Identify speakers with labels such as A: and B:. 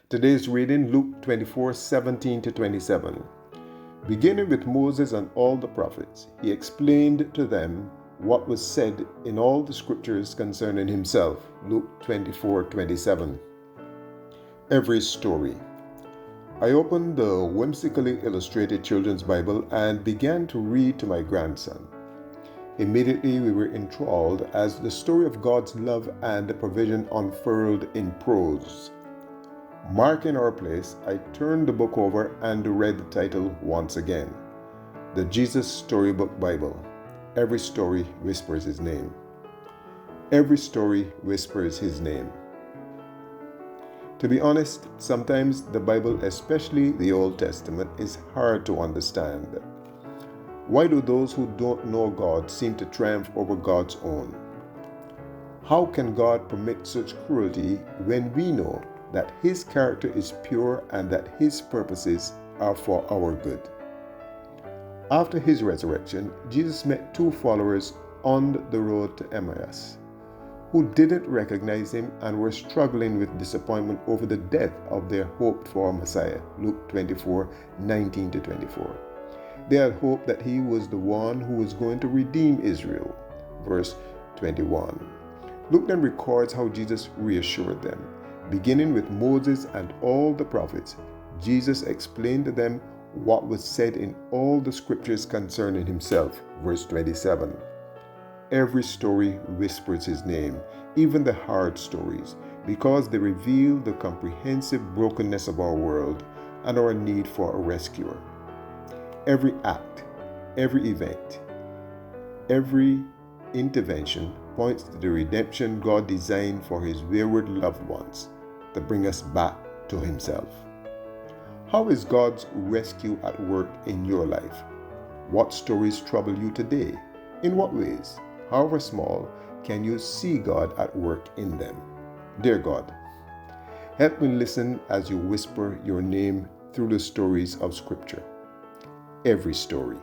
A: Today's reading, Luke 24:17 to 27. Beginning with Moses and all the prophets, he explained to them what was said in all the scriptures concerning himself. Luke 24:27. Every story. I opened the whimsically illustrated children's Bible and began to read to my grandson. Immediately we were enthralled as the story of God's love and provision unfurled in prose. Marking our place, I turned the book over and read the title once again. The Jesus Storybook Bible. Every story whispers his name. Every story whispers his name. To be honest, sometimes the Bible, especially the Old Testament, is hard to understand. Why do those who don't know God seem to triumph over God's own? How can God permit such cruelty when we know that His character is pure and that His purposes are for our good? After His resurrection, Jesus met two followers on the road to Emmaus who didn't recognize Him and were struggling with disappointment over the death of their hoped-for Messiah. Luke 24:19 to 24. They had hoped that He was the one who was going to redeem Israel. Verse 21. Luke then records how Jesus reassured them. Beginning with Moses and all the prophets, Jesus explained to them what was said in all the scriptures concerning Himself. Verse 27. Every story whispers His name, even the hard stories, because they reveal the comprehensive brokenness of our world and our need for a rescuer. Every act, every event, every intervention points to the redemption God designed for His wayward loved ones to bring us back to Himself. How is God's rescue at work in your life? What stories trouble you today? In what ways, however small, can you see God at work in them? Dear God, help me listen as you whisper your name through the stories of Scripture. Every story.